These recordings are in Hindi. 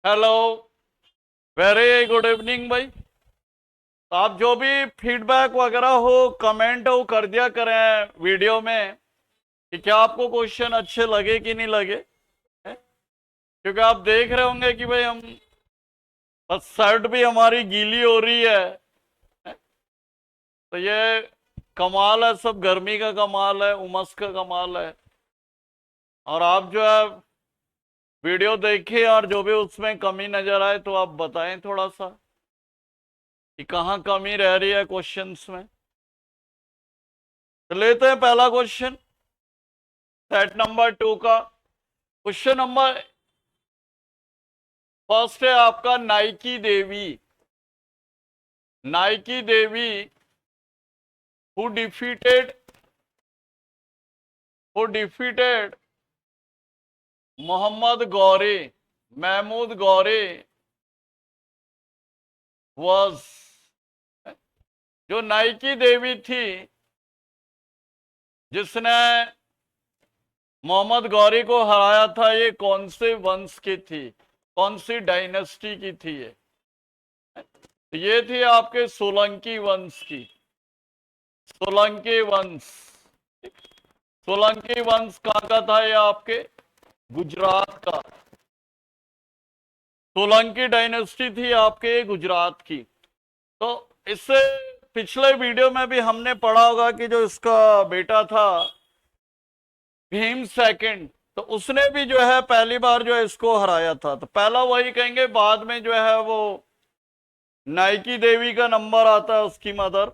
हेलो। वेरी गुड इवनिंग भाई। तो आप जो भी फीडबैक वगैरह हो, कमेंट हो, कर दिया करें वीडियो में कि क्या आपको क्वेश्चन अच्छे लगे कि नहीं लगे है? क्योंकि आप देख रहे होंगे कि भाई हम बस शर्ट भी हमारी गीली हो रही है? तो ये कमाल है, सब गर्मी का कमाल है, उमस का कमाल है। और आप जो है वीडियो देखिए और जो भी उसमें कमी नजर आए तो आप बताएं थोड़ा सा कि कहाँ कमी रह रही है क्वेश्चंस में। तो लेते हैं पहला क्वेश्चन, सेट नंबर 2 का। क्वेश्चन नंबर फर्स्ट है आपका, Naiki Devi. Naiki Devi who defeated Mohammad Ghori, Mahmud Ghori was. जो नाइकी देवी थी जिसने मोहम्मद गौरी को हराया था, ये कौन से वंश की थी, कौन सी डायनेस्टी की थी ये थी आपके सोलंकी वंश की। सोलंकी वंश। सोलंकी वंश कहाँ का था ये? आपके गुजरात का। सोलंकी डायनेस्टी थी आपके गुजरात की। तो इससे पिछले वीडियो में भी हमने पढ़ा होगा कि जो इसका बेटा था भीम सेकंड, तो उसने भी जो है पहली बार जो है इसको हराया था। तो पहला वही कहेंगे, बाद में जो है वो नाइकी देवी का नंबर आता है, उसकी मदर,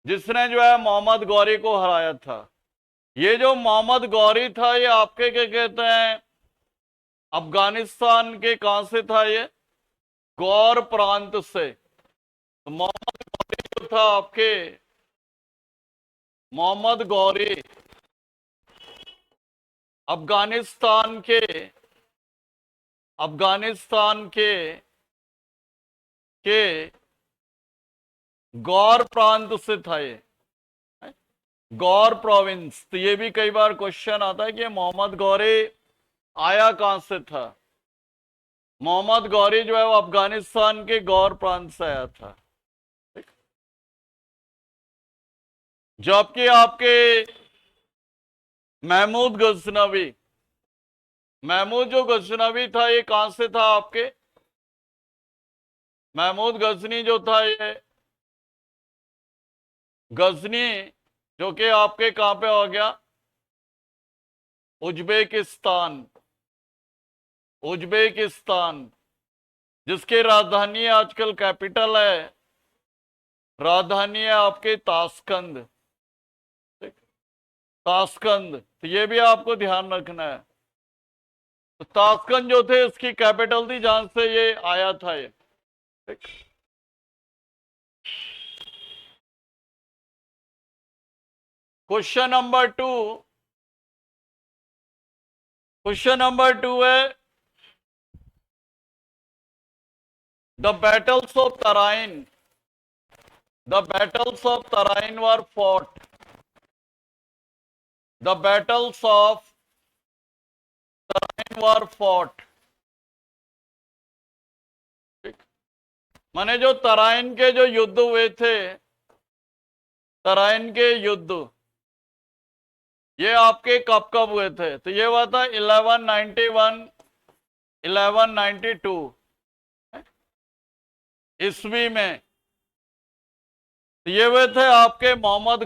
जिसने जो है मोहम्मद गौरी को हराया था। ये जो मोहम्मद गौरी था ये आपके क्या कहते हैं, अफगानिस्तान के कहां से था ये? गौर प्रांत से। तो मोहम्मद गौरी जो था आपके, मोहम्मद गौरी अफगानिस्तान के, अफगानिस्तान के गौर प्रांत से था ये, गौर प्रोविंस। तो ये भी कई बार क्वेश्चन आता है कि मोहम्मद गौरी आया कहां से था। मोहम्मद गौरी जो है वो अफगानिस्तान के गौर प्रांत से आया था। जबकि आपके महमूद गजनवी, महमूद जो गजनवी था ये कहां से था आपके? महमूद गजनी जो था ये, गजनी जो कि आपके कहां पे हो गया? उज्बेकिस्तान। उज्बेकिस्तान, जिसकी राजधानी आजकल कैपिटल है, राजधानी है आपके ताशकंद। ताशकंद, तो ये भी आपको ध्यान रखना है। तो ताशकंद जो थे इसकी कैपिटल थी जहां से ये आया था ये। Question number 2। क्वेश्चन नंबर 2 है, the battles of Tarain, the battles of Tarain were fought, the battles of Tarain were fought. माने जो तराइन के जो युद्ध हुए थे, तराइन के युद्ध, ये आपके कब कब हुए थे? तो ये हुआ था 1191, 1192 ईस्वी में। तो ये हुए थे आपके मोहम्मद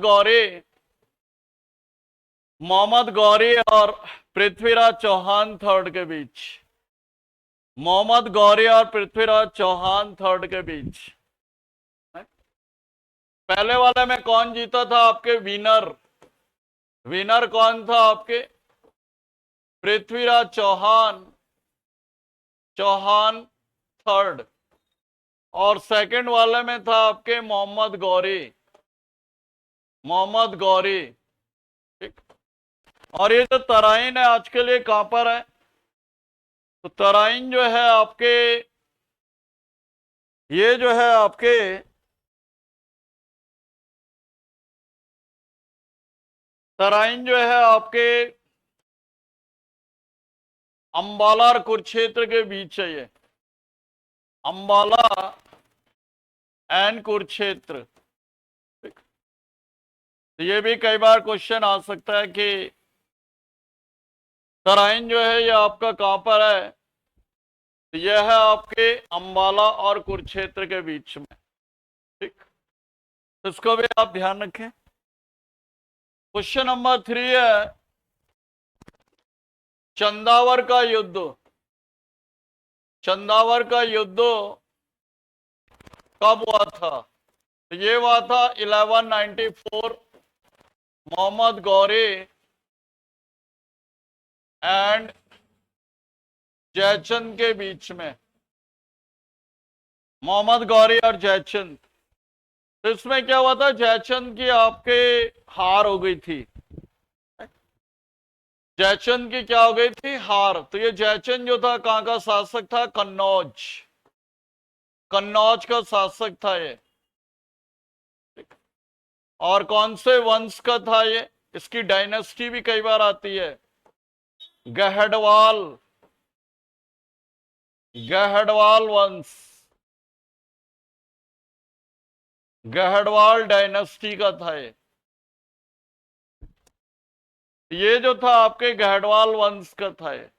गौरी और पृथ्वीराज चौहान थर्ड के बीच। मोहम्मद गौरी और पृथ्वीराज चौहान थर्ड के बीच। पहले वाले में कौन जीता था आपके? विनर, विनर कौन था आपके? पृथ्वीराज चौहान, चौहान थर्ड। और सेकंड वाले में था आपके मोहम्मद गौरी, मोहम्मद गौरी। ठीक। और ये जो तराइन है आजकल ये कहां पर है? तो तराइन जो है आपके, ये जो है आपके, तराइन जो है आपके अंबाला और कुरुक्षेत्र के बीच है ये, अंबाला एंड कुरुक्षेत्र। तो ये भी कई बार क्वेश्चन आ सकता है कि तराइन जो है ये आपका कहां पर है, तो यह है आपके अंबाला और कुरुक्षेत्र के बीच में। ठीक, तो इसको भी आप ध्यान रखें। क्वेश्चन नंबर 3 है चंदावर का युद्ध। चंदावर का युद्ध कब हुआ था? तो ये हुआ था 1194, मोहम्मद गौरी एंड जयचंद के बीच में। मोहम्मद गौरी और जयचंद। तो इसमें क्या हुआ था, जयचंद की आपके हार हो गई थी। जयचंद की क्या हो गई थी, हार। तो ये जयचंद जो था कहां का शासक था, कन्नौज। कन्नौज का शासक था ये। और कौन से वंश का था ये, इसकी डायनेस्टी भी कई बार आती है, गहडवाल। गहडवाल वंश, गहडवाल डायनेस्टी का था ये जो था आपके गहडवाल वंश का था ये।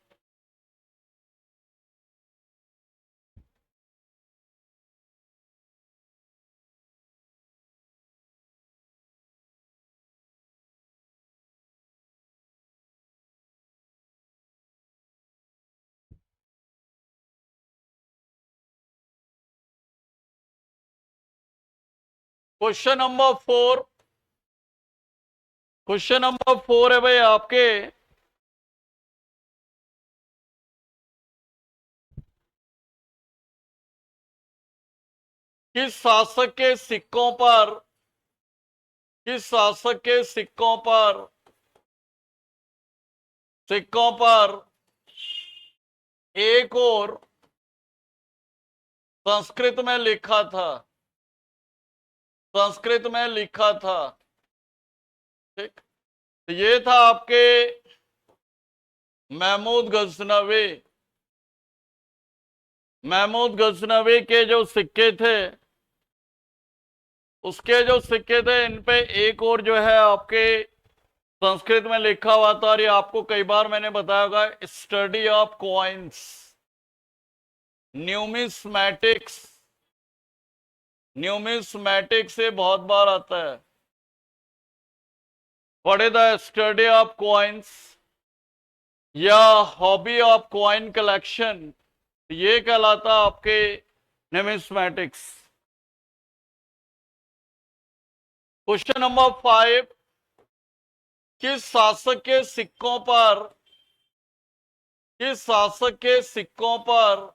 क्वेश्चन नंबर 4, क्वेश्चन नंबर 4 है भाई आपके किस शासक के सिक्कों पर, किस शासक के सिक्कों पर, सिक्कों पर एक और संस्कृत में लिखा था, संस्कृत में लिखा था। ठीक, तो ये था आपके महमूद गजनवी। महमूद गजनवी के जो सिक्के थे, उसके जो सिक्के थे इन पे एक और जो है आपके संस्कृत में लिखा हुआ था। और ये आपको कई बार मैंने बताया होगा, study of coins, numismatics. Numismatics से बहुत बार आता है। What is the study of coins या हॉबी ऑफ कॉइन कलेक्शन, ये कहलाता आपके न्यूमिस्मैटिक्स। क्वेश्चन नंबर 5, किस शासक के सिक्कों पर, किस शासक के सिक्कों पर,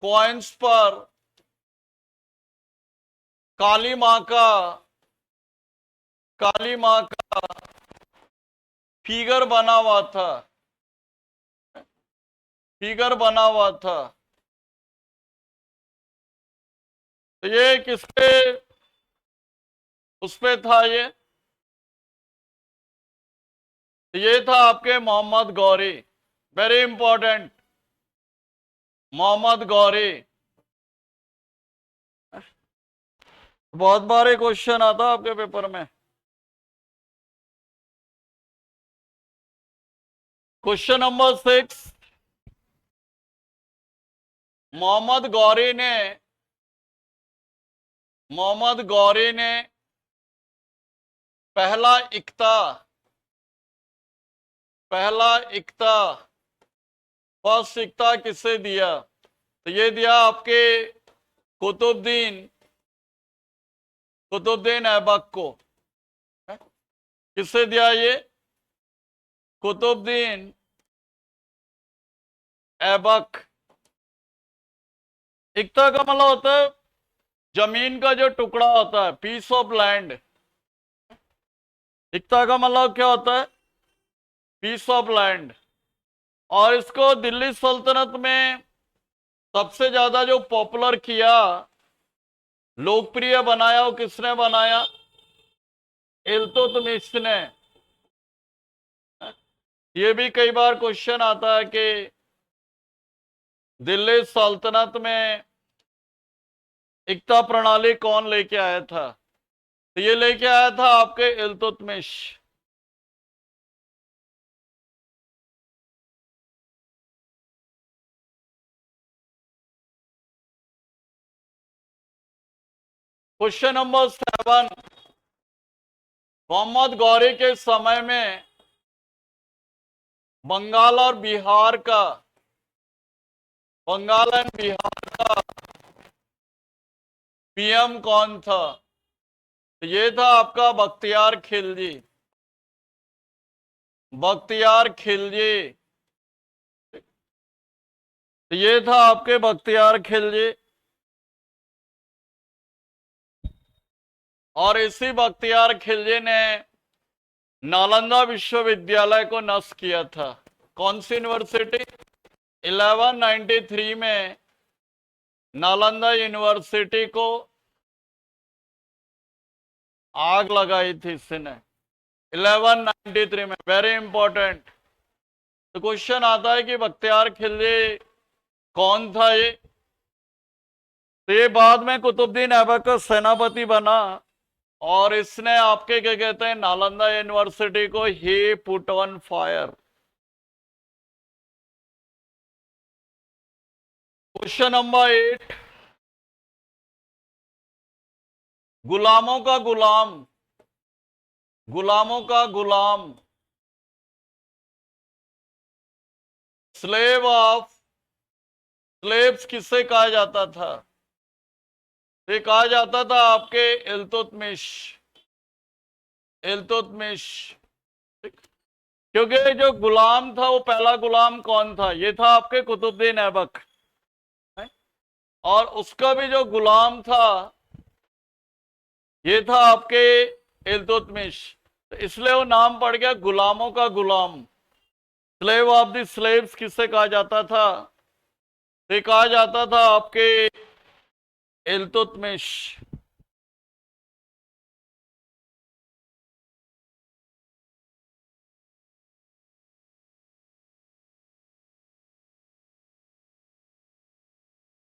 कॉइन्स पर काली मां का, काली मां का फिगर बना हुआ था, फिगर बना हुआ था? तो ये किसपे, उस पे था ये था आपके मोहम्मद गौरी। Very important, Mohammad Ghori. बहुत बार क्वेश्चन आता आपके पेपर में। क्वेश्चन नंबर 6, मोहम्मद गौरी ने, मोहम्मद गौरी ने पहला इक्ता, पहला इक्ता, फर्स्ट इक्ता किसे दिया? तो ये दिया आपके कुतुबुद्दीन, कुतुबुद्दीन ऐबक को। किससे दिया ये? कुतुबुद्दीन ऐबक। इक्ता का मतलब होता है जमीन का जो टुकड़ा होता है, पीस ऑफ लैंड। इक्ता का मतलब क्या होता है? Piece of land. और इसको दिल्ली सल्तनत में सबसे ज्यादा जो पॉपुलर किया, लोकप्रिय बनाया, वो किसने बनाया? इल्तुतमिश ने। ये भी कई बार क्वेश्चन आता है कि दिल्ली सल्तनत में एकता प्रणाली कौन लेके आया था? तो ये लेके आया था आपके इल्तुतमिश। क्वेश्चन नंबर 7, मोहम्मद गौरी के समय में बंगाल और बिहार का, बंगाल एंड बिहार का पीएम कौन था? तो ये था आपका बख्तियार खिलजी। बख्तियार खिलजी, तो ये था आपके बख्तियार खिलजी। और इसी बख्तियार खिलजी ने नालंदा विश्वविद्यालय को नष्ट किया था। कौन सी यूनिवर्सिटी? 1193 में नालंदा यूनिवर्सिटी को आग लगाई थी इसने, 1193 में। Very important. तो क्वेश्चन आता है कि बख्तियार खिलजी कौन था ये? तो ये बाद में कुतुबुद्दीन ऐबक का सेनापति बना और इसने आपके क्या कहते हैं, नालंदा यूनिवर्सिटी को ही put on fire. Question number 8, गुलामों का गुलाम, गुलामों का गुलाम, स्लेव ऑफ स्लेव्स किसे कहा जाता था? ये कहा जाता था आपके इल्तुतमिश। इल्तुतमिश, क्योंकि जो गुलाम था वो पहला गुलाम कौन था? ये था आपके कुतुबुद्दीन ऐबक। और उसका भी जो गुलाम था ये था आपके इल्तुतमिश। तो इसलिए वो नाम पड़ गया गुलामों का गुलाम। स्लेव ऑफ द स्लेव्स किसे कहा जाता था? ये कहा जाता था आपके Iltutmish.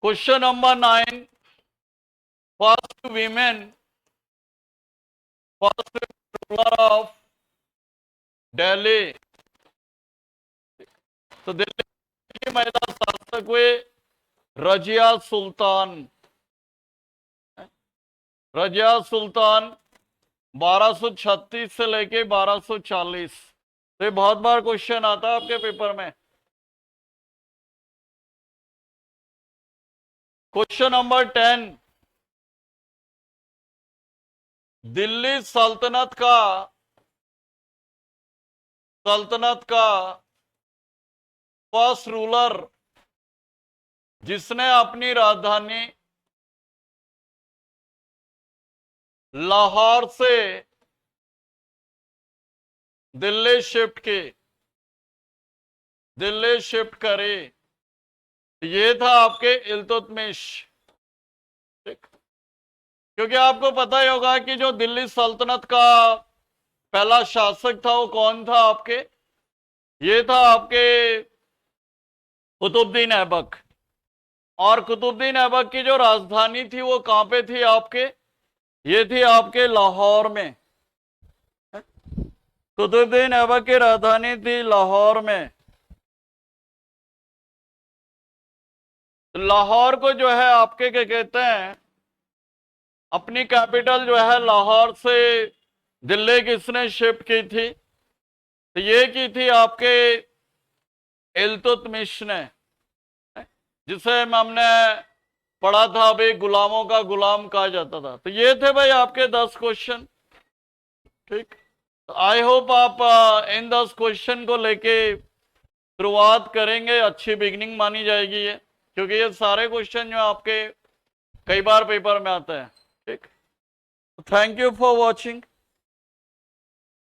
Question number 9, first women, first ruler of Delhi. तो दिल्ली की महिला शासक हुए रजिया सुल्तान। रजिया सुल्तान 1236 से लेके 1240। तो ये बहुत बार क्वेश्चन आता है आपके पेपर में। क्वेश्चन नंबर 10, दिल्ली सल्तनत का फर्स्ट रूलर जिसने अपनी राजधानी लाहौर से दिल्ली शिफ्ट करे, ये था आपके इल्तुतमिश। ठीक, क्योंकि आपको पता ही होगा कि जो दिल्ली सल्तनत का पहला शासक था वो कौन था आपके? ये था आपके कुतुबुद्दीन ऐबक। और कुतुबुद्दीन ऐबक की जो राजधानी थी वो कहां पे थी आपके? ये थी आपके लाहौर में। कुतुबुद्दीन ऐबक की राजधानी थी लाहौर में। लाहौर को जो है आपके क्या कहते हैं, अपनी कैपिटल जो है लाहौर से दिल्ली किसने शिफ्ट की थी? तो ये की थी आपके इल्तुतमिश ने, जिसे हमने पढ़ा था अभी, गुलामों का गुलाम कहा जाता था। तो ये थे भाई आपके 10 क्वेश्चन। ठीक, आई होप आप इन 10 क्वेश्चन को लेके शुरुआत करेंगे। अच्छी बिगिनिंग मानी जाएगी ये, क्योंकि ये सारे क्वेश्चन जो आपके कई बार पेपर में आते हैं। ठीक, थैंक यू फॉर वॉचिंग।